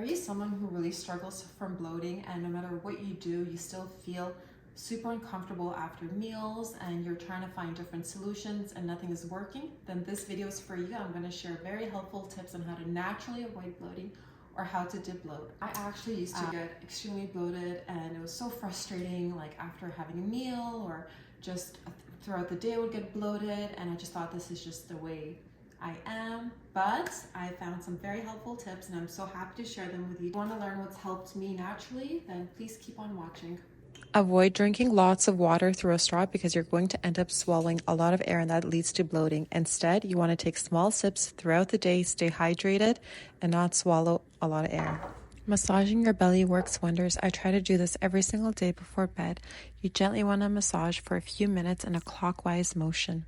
Are you someone who really struggles from bloating, and no matter what you do, you still feel super uncomfortable after meals and you're trying to find different solutions and nothing is working? Then this video is for you. I'm going to share very helpful tips on how to naturally avoid bloating or how to debloat. I actually used to get extremely bloated, and it was so frustrating, like after having a meal or just throughout the day I would get bloated, and I just thought this is just the way I am, but I found some very helpful tips and I'm so happy to share them with you. If you want to learn what's helped me naturally, then please keep on watching. Avoid drinking lots of water through a straw because you're going to end up swallowing a lot of air and that leads to bloating. Instead, you want to take small sips throughout the day, stay hydrated, and not swallow a lot of air. Massaging your belly works wonders. I try to do this every single day before bed. You gently want to massage for a few minutes in a clockwise motion.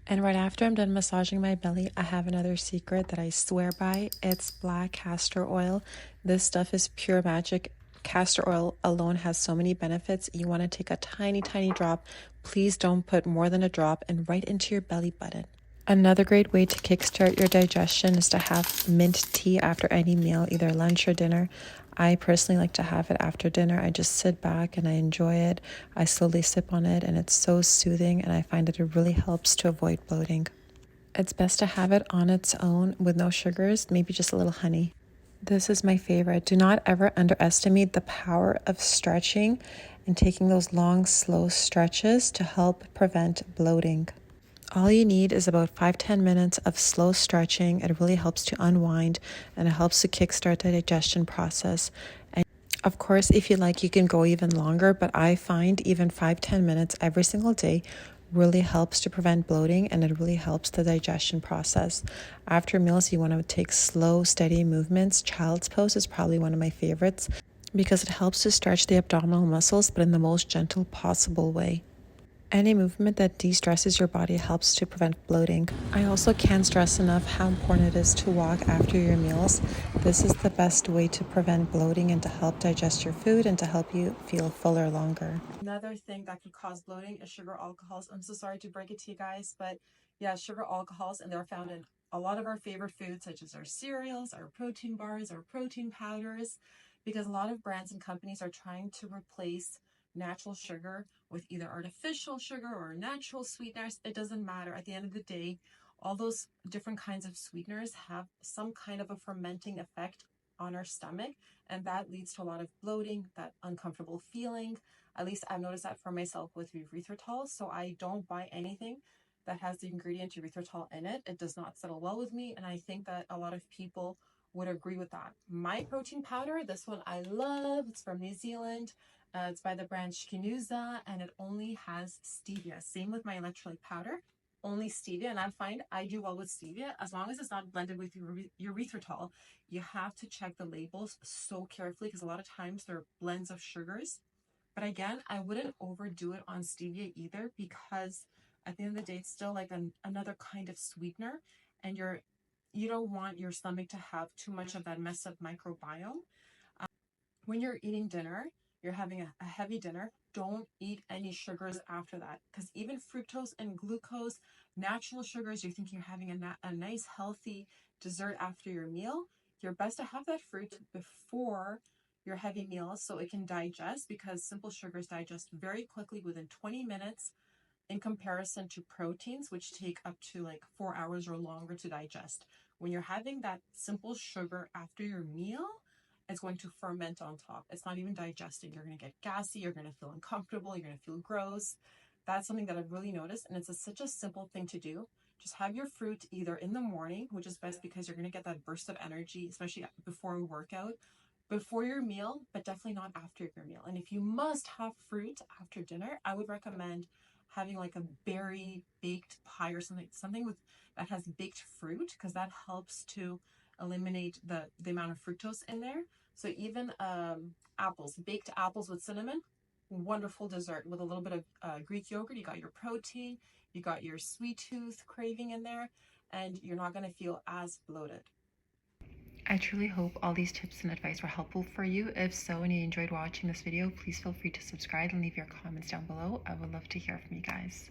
And right after I'm done massaging my belly, I have another secret that I swear by. It's black castor oil. This stuff is pure magic. Castor oil alone has so many benefits. You want to take a tiny, tiny drop. Please don't put more than a drop, and right into your belly button. Another great way to kickstart your digestion is to have mint tea after any meal, either lunch or dinner. I personally like to have it after dinner. I just sit back and I enjoy it. I slowly sip on it and it's so soothing, and I find that it really helps to avoid bloating. It's best to have it on its own with no sugars, maybe just a little honey. This is my favorite. Do not ever underestimate the power of stretching and taking those long, slow stretches to help prevent bloating. All you need is about 5-10 minutes of slow stretching. It really helps to unwind and it helps to kickstart the digestion process. And of course, if you like, you can go even longer, but I find even 5-10 minutes every single day really helps to prevent bloating, and it really helps the digestion process. After meals, you want to take slow, steady movements. Child's pose is probably one of my favorites because it helps to stretch the abdominal muscles, but in the most gentle possible way. Any movement that de-stresses your body helps to prevent bloating. I also can't stress enough how important it is to walk after your meals. This is the best way to prevent bloating and to help digest your food and to help you feel fuller longer. Another thing that could cause bloating is sugar alcohols. I'm so sorry to break it to you guys, but yeah, sugar alcohols, and they're found in a lot of our favorite foods, such as our cereals, our protein bars, our protein powders, because a lot of brands and companies are trying to replace natural sugar with either artificial sugar or natural sweeteners. It doesn't matter. At the end of the day, all those different kinds of sweeteners have some kind of a fermenting effect on our stomach, and that leads to a lot of bloating, that uncomfortable feeling. At least I've noticed that for myself with erythritol, so I don't buy anything that has the ingredient erythritol in it. It does not settle well with me, and I think that a lot of people would agree with that. My protein powder, this one I love. It's from New Zealand. It's by the brand Shikinuza, and it only has stevia. Same with my electrolyte powder, only stevia. And I find I do well with stevia as long as it's not blended with erythritol. You have to check the labels so carefully because a lot of times they're blends of sugars. But again, I wouldn't overdo it on stevia either, because at the end of the day, it's still like another kind of sweetener, and you don't want your stomach to have too much of that messed up microbiome. When you're eating dinner, you're having a heavy dinner, don't eat any sugars after that, because even fructose and glucose, natural sugars, you think you're having a nice healthy dessert after your meal. You're best to have that fruit before your heavy meals so it can digest, because simple sugars digest very quickly within 20 minutes in comparison to proteins, which take up to like 4 hours or longer to digest. When you're having that simple sugar after your meal, it's going to ferment on top. It's not even digesting. You're going to get gassy. You're going to feel uncomfortable. You're going to feel gross. That's something that I've really noticed. And it's such a simple thing to do. Just have your fruit either in the morning, which is best because you're going to get that burst of energy, especially before a workout, before your meal, but definitely not after your meal. And if you must have fruit after dinner, I would recommend having like a berry baked pie or something with that has baked fruit, because that helps to eliminate the amount of fructose in there. So even apples, baked apples with cinnamon, wonderful dessert with a little bit of Greek yogurt. You got your protein, you got your sweet tooth craving in there, and you're not going to feel as bloated. I truly hope all these tips and advice were helpful for you. If so, and you enjoyed watching this video, please feel free to subscribe and leave your comments down below. I would love to hear from you guys.